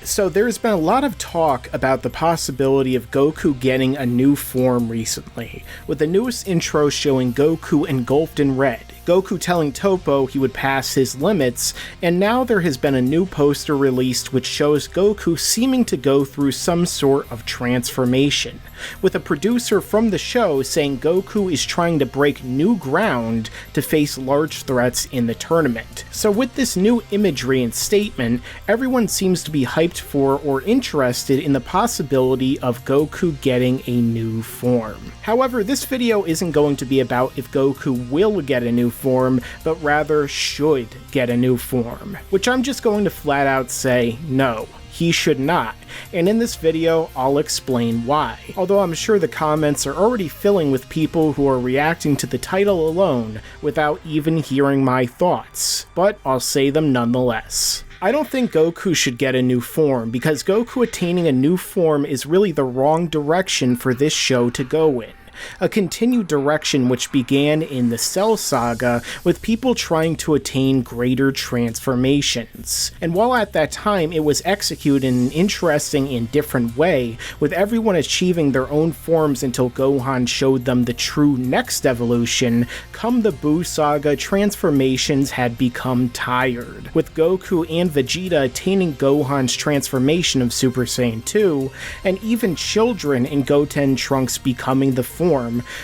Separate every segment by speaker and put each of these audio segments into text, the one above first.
Speaker 1: So there's been a lot of talk about the possibility of Goku getting a new form recently, with the newest intro showing Goku engulfed in red, Goku telling Toppo he would pass his limits, and now there has been a new poster released which shows Goku seeming to go through some sort of transformation, with a producer from the show saying Goku is trying to break new ground to face large threats in the tournament. So with this new imagery and statement, everyone seems to be hyped for or interested in the possibility of Goku getting a new form. However, this video isn't going to be about if Goku will get a new form, but rather should get a new form, which I'm just going to flat out say no. He should not, and in this video, I'll explain why. Although I'm sure the comments are already filling with people who are reacting to the title alone without even hearing my thoughts, but I'll say them nonetheless. I don't think Goku should get a new form, because Goku attaining a new form is really the wrong direction for this show to go in. A continued direction which began in the Cell Saga with people trying to attain greater transformations. And while at that time it was executed in an interesting and different way, with everyone achieving their own forms until Gohan showed them the true next evolution, come the Buu Saga, transformations had become tired, with Goku and Vegeta attaining Gohan's transformation of Super Saiyan 2, and even children in Goten Trunks becoming the form,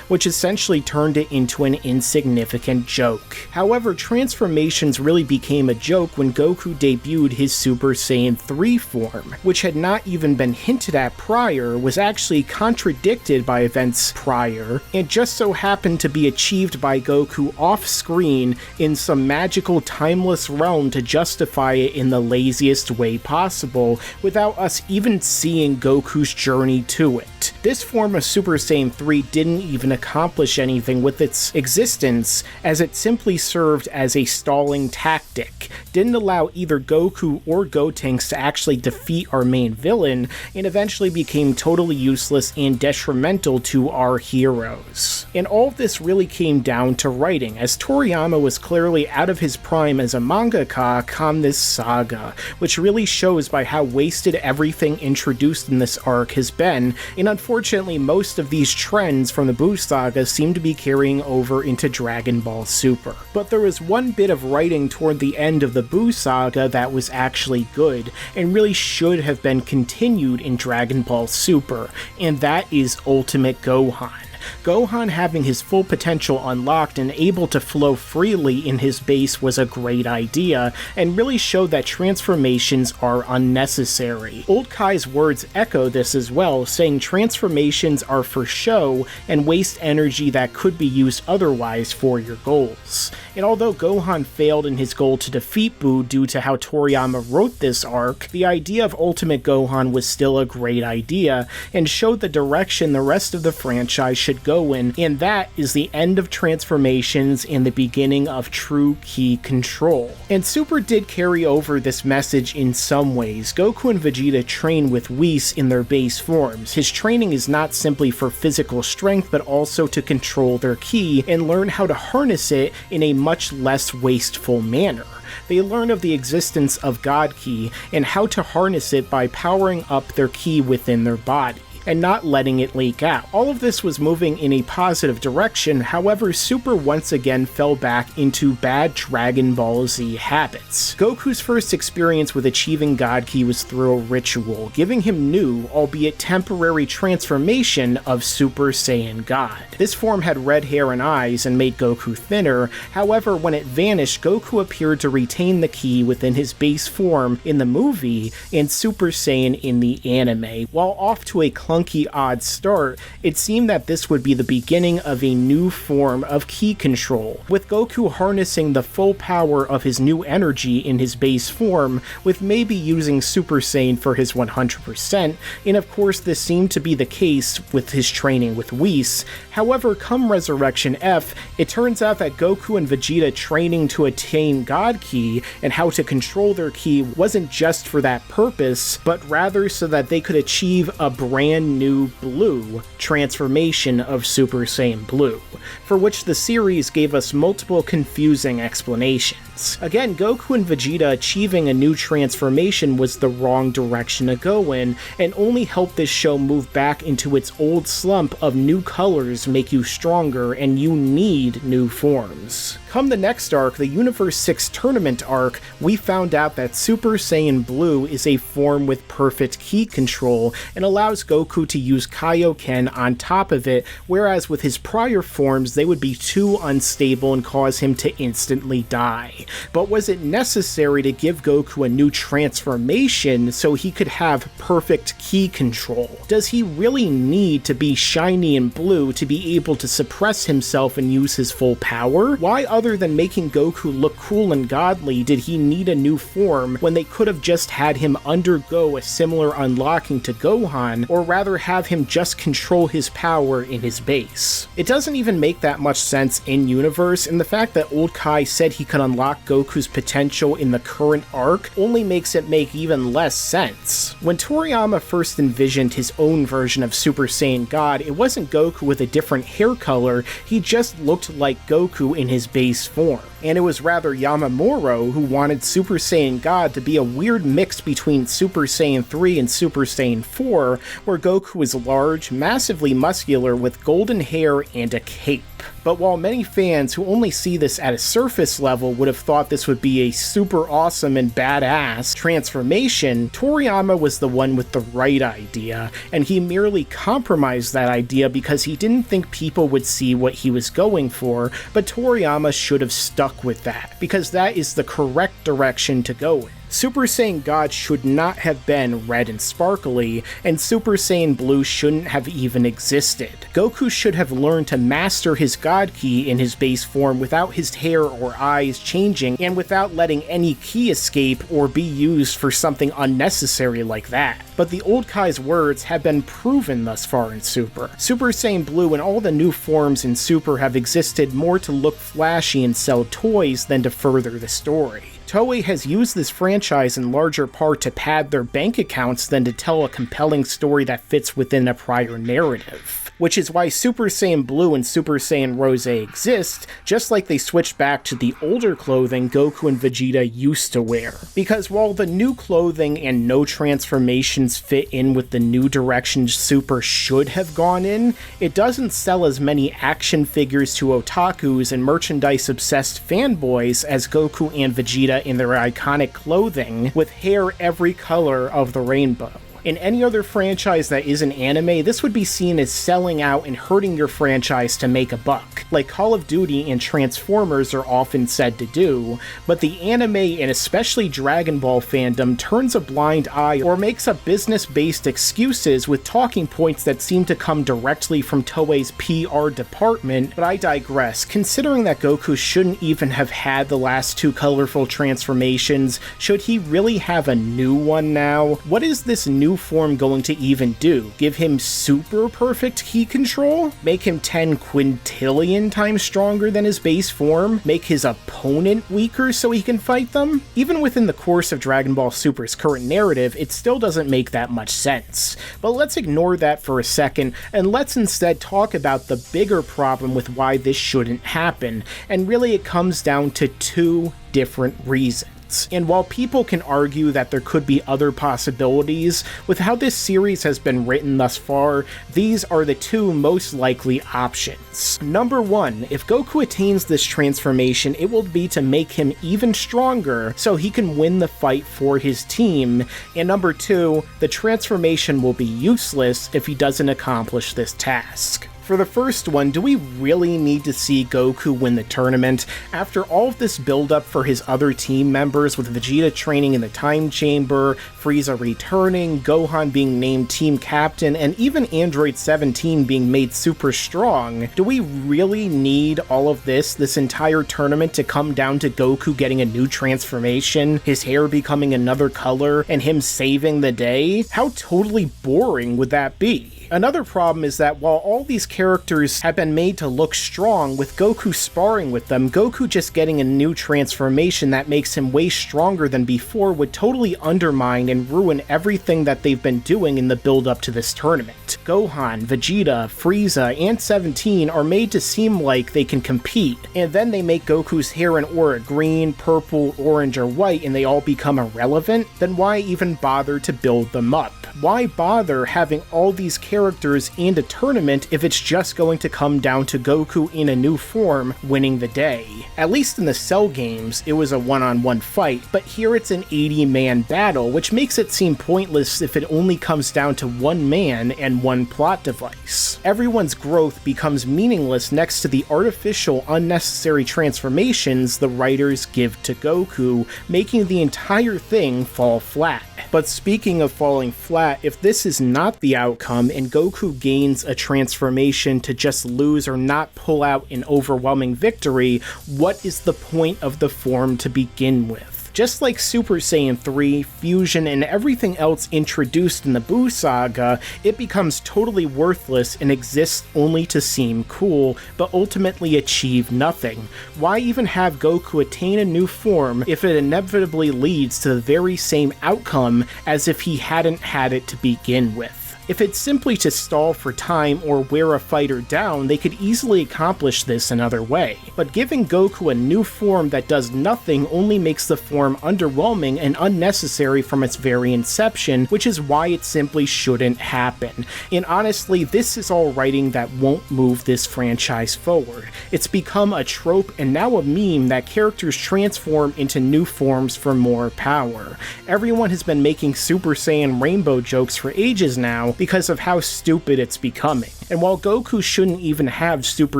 Speaker 1: which essentially turned it into an insignificant joke. However, transformations really became a joke when Goku debuted his Super Saiyan 3 form, which had not even been hinted at prior, was actually contradicted by events prior, and just so happened to be achieved by Goku off-screen in some magical timeless realm to justify it in the laziest way possible, without us even seeing Goku's journey to it. This form of Super Saiyan 3 didn't even accomplish anything with its existence, as it simply served as a stalling tactic, didn't allow either Goku or Gotenks to actually defeat our main villain, and eventually became totally useless and detrimental to our heroes. And all of this really came down to writing, as Toriyama was clearly out of his prime as a mangaka come this saga, which really shows by how wasted everything introduced in this arc has been, and unfortunately most of these trends from the Buu Saga seem to be carrying over into Dragon Ball Super. But there was one bit of writing toward the end of the Buu Saga that was actually good, and really should have been continued in Dragon Ball Super, and that is Ultimate Gohan. Gohan having his full potential unlocked and able to flow freely in his base was a great idea, and really showed that transformations are unnecessary. Old Kai's words echo this as well, saying transformations are for show and waste energy that could be used otherwise for your goals. And although Gohan failed in his goal to defeat Buu due to how Toriyama wrote this arc, the idea of Ultimate Gohan was still a great idea, and showed the direction the rest of the franchise should go in, and that is the end of transformations and the beginning of true ki control. And Super did carry over this message in some ways. Goku and Vegeta train with Whis in their base forms. His training is not simply for physical strength, but also to control their ki and learn how to harness it in a much less wasteful manner. They learn of the existence of God Ki and how to harness it by powering up their ki within their body and not letting it leak out. All of this was moving in a positive direction, however Super once again fell back into bad Dragon Ball Z habits. Goku's first experience with achieving God Ki was through a ritual, giving him new, albeit temporary transformation of Super Saiyan God. This form had red hair and eyes and made Goku thinner, however when it vanished Goku appeared to retain the ki within his base form in the movie and Super Saiyan in the anime. While off to a clunky odd start, it seemed that this would be the beginning of a new form of ki control, with Goku harnessing the full power of his new energy in his base form, with maybe using Super Saiyan for his 100%, and of course this seemed to be the case with his training with Whis. However, come Resurrection F, it turns out that Goku and Vegeta training to attain God Ki and how to control their ki wasn't just for that purpose, but rather so that they could achieve a brand new blue transformation of Super Saiyan Blue, for which the series gave us multiple confusing explanations. sense. Again, Goku and Vegeta achieving a new transformation was the wrong direction to go in, and only helped this show move back into its old slump of new colors make you stronger, and you need new forms. Come the next arc, the Universe 6 Tournament arc, we found out that Super Saiyan Blue is a form with perfect ki control and allows Goku to use Kaioken on top of it, whereas with his prior forms they would be too unstable and cause him to instantly die. But was it necessary to give Goku a new transformation so he could have perfect ki control? Does he really need to be shiny and blue to be able to suppress himself and use his full power? Why, other than making Goku look cool and godly, did he need a new form when they could have just had him undergo a similar unlocking to Gohan, or rather have him just control his power in his base? It doesn't even make that much sense in universe, and the fact that Old Kai said he could unlock Goku's potential in the current arc only makes it make even less sense. When Toriyama first envisioned his own version of Super Saiyan God, it wasn't Goku with a different hair color, he just looked like Goku in his base form. And it was rather Yamamuro who wanted Super Saiyan God to be a weird mix between Super Saiyan 3 and Super Saiyan 4, where Goku is large, massively muscular with golden hair and a cape. But while many fans who only see this at a surface level would have thought this would be a super awesome and badass transformation, Toriyama was the one with the right idea, and he merely compromised that idea because he didn't think people would see what he was going for, but Toriyama should have stuck with that, because that is the correct direction to go in. Super Saiyan God should not have been red and sparkly, and Super Saiyan Blue shouldn't have even existed. Goku should have learned to master his God Ki in his base form without his hair or eyes changing, and without letting any ki escape or be used for something unnecessary like that. But the Old Kai's words have been proven thus far in Super. Super Saiyan Blue and all the new forms in Super have existed more to look flashy and sell toys than to further the story. Toei has used this franchise in larger part to pad their bank accounts than to tell a compelling story that fits within a prior narrative. Which is why Super Saiyan Blue and Super Saiyan Rose exist, just like they switched back to the older clothing Goku and Vegeta used to wear. Because while the new clothing and no transformations fit in with the new direction Super should have gone in, it doesn't sell as many action figures to otakus and merchandise-obsessed fanboys as Goku and Vegeta in their iconic clothing, with hair every color of the rainbow. In any other franchise that isn't anime, this would be seen as selling out and hurting your franchise to make a buck, like Call of Duty and Transformers are often said to do, but the anime and especially Dragon Ball fandom turns a blind eye or makes up business-based excuses with talking points that seem to come directly from Toei's PR department, but I digress. Considering that Goku shouldn't even have had the last two colorful transformations, should he really have a new one now? What is this new form going to even do? Give him super perfect ki control? Make him 10 quintillion times stronger than his base form? Make his opponent weaker so he can fight them? Even within the course of Dragon Ball Super's current narrative, it still doesn't make that much sense. But let's ignore that for a second, and let's instead talk about the bigger problem with why this shouldn't happen, and really it comes down to two different reasons. And while people can argue that there could be other possibilities, with how this series has been written thus far, these are the two most likely options. Number one, if Goku attains this transformation, it will be to make him even stronger so he can win the fight for his team, and number two, the transformation will be useless if he doesn't accomplish this task. For the first one, do we really need to see Goku win the tournament? After all of this build-up for his other team members, with Vegeta training in the Time Chamber, Frieza returning, Gohan being named team captain, and even Android 17 being made super strong, do we really need all of this entire tournament to come down to Goku getting a new transformation, his hair becoming another color, and him saving the day? How totally boring would that be? Another problem is that while all these characters have been made to look strong, with Goku sparring with them. Goku just getting a new transformation that makes him way stronger than before would totally undermine and ruin everything that they've been doing in the build-up to this tournament. Gohan, Vegeta, Frieza, and 17 are made to seem like they can compete, and then they make Goku's hair and aura green, purple, orange, or white, and they all become irrelevant? Then why even bother to build them up? Why bother having all these characters and a tournament if it's just going to come down to Goku in a new form winning the day? At least in the Cell games, it was a one-on-one fight, but here it's an 80-man battle, which makes it seem pointless if it only comes down to one man and one plot device. Everyone's growth becomes meaningless next to the artificial, unnecessary transformations the writers give to Goku, making the entire thing fall flat. But speaking of falling flat, if this is not the outcome and Goku gains a transformation to just lose or not pull out an overwhelming victory, what is the point of the form to begin with? Just like Super Saiyan 3, Fusion, and everything else introduced in the Buu saga, it becomes totally worthless and exists only to seem cool, but ultimately achieve nothing. Why even have Goku attain a new form if it inevitably leads to the very same outcome as if he hadn't had it to begin with? If it's simply to stall for time or wear a fighter down, they could easily accomplish this another way. But giving Goku a new form that does nothing only makes the form underwhelming and unnecessary from its very inception, which is why it simply shouldn't happen. And honestly, this is all writing that won't move this franchise forward. It's become a trope and now a meme that characters transform into new forms for more power. Everyone has been making Super Saiyan Rainbow jokes for ages now, because of how stupid it's becoming. And while Goku shouldn't even have Super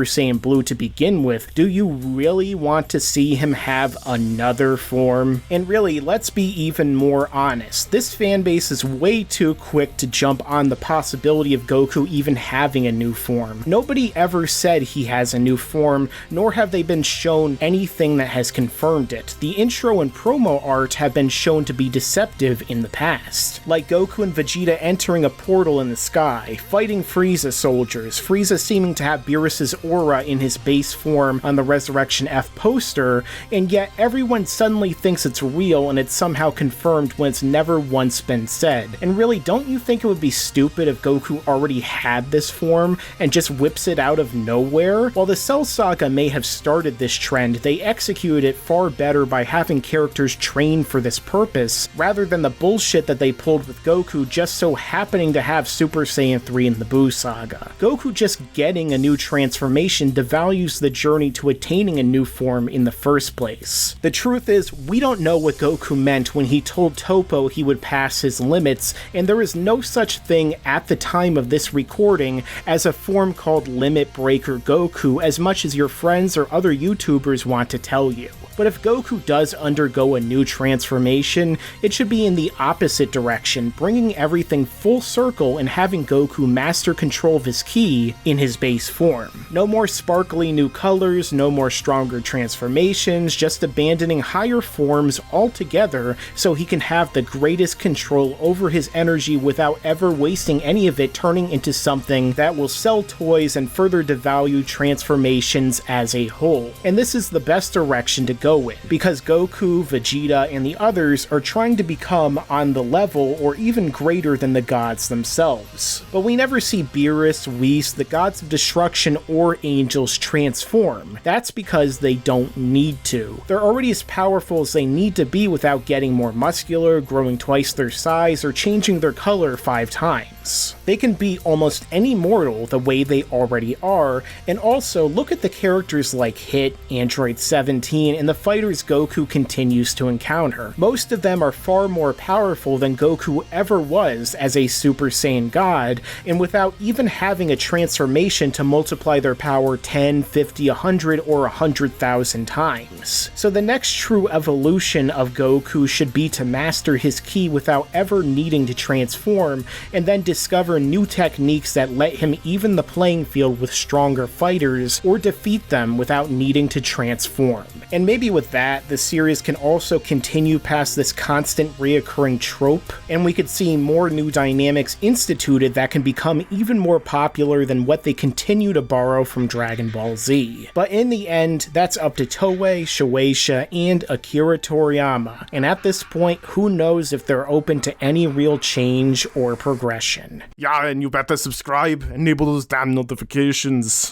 Speaker 1: Saiyan Blue to begin with, do you really want to see him have another form? And really, let's be even more honest. This fanbase is way too quick to jump on the possibility of Goku even having a new form. Nobody ever said he has a new form, nor have they been shown anything that has confirmed it. The intro and promo art have been shown to be deceptive in the past. Like Goku and Vegeta entering a portal in the sky, fighting Frieza soldiers, Frieza seeming to have Beerus's aura in his base form on the Resurrection F poster, and yet everyone suddenly thinks it's real and it's somehow confirmed when it's never once been said. And really, don't you think it would be stupid if Goku already had this form and just whips it out of nowhere? While the Cell Saga may have started this trend, they executed it far better by having characters train for this purpose, rather than the bullshit that they pulled with Goku just so happening to have Super Saiyan 3 in the Buu saga. Goku just getting a new transformation devalues the journey to attaining a new form in the first place. The truth is, we don't know what Goku meant when he told Toppo he would pass his limits, and there is no such thing at the time of this recording as a form called Limit Breaker Goku, as much as your friends or other YouTubers want to tell you. But if Goku does undergo a new transformation, it should be in the opposite direction, bringing everything full circle and having Goku master control of his ki in his base form. No more sparkly new colors, no more stronger transformations, just abandoning higher forms altogether so he can have the greatest control over his energy without ever wasting any of it turning into something that will sell toys and further devalue transformations as a whole. And this is the best direction to go in, because Goku, Vegeta, and the others are trying to become on the level or even greater than the gods themselves. But we never see Beerus, Whis, the gods of destruction, or angels transform. That's because they don't need to. They're already as powerful as they need to be without getting more muscular, growing twice their size, or changing their color 5 times. They can beat almost any mortal the way they already are, and also look at the characters like Hit, Android 17, and the fighters Goku continues to encounter. Most of them are far more powerful than Goku ever was as a Super Saiyan God, and without even having a transformation to multiply their power 10, 50, 100, or 100,000 times. So the next true evolution of Goku should be to master his ki without ever needing to transform, and then discover new techniques that let him even the playing field with stronger fighters, or defeat them without needing to transform. And maybe with that, the series can also continue past this constant reoccurring trope, and we could see more new dynamics instituted that can become even more popular than what they continue to borrow from Dragon Ball Z. But in the end, that's up to Toei, Shueisha, and Akira Toriyama, and at this point, who knows if they're open to any real change or progression.
Speaker 2: Yeah, and you better subscribe, enable those damn notifications.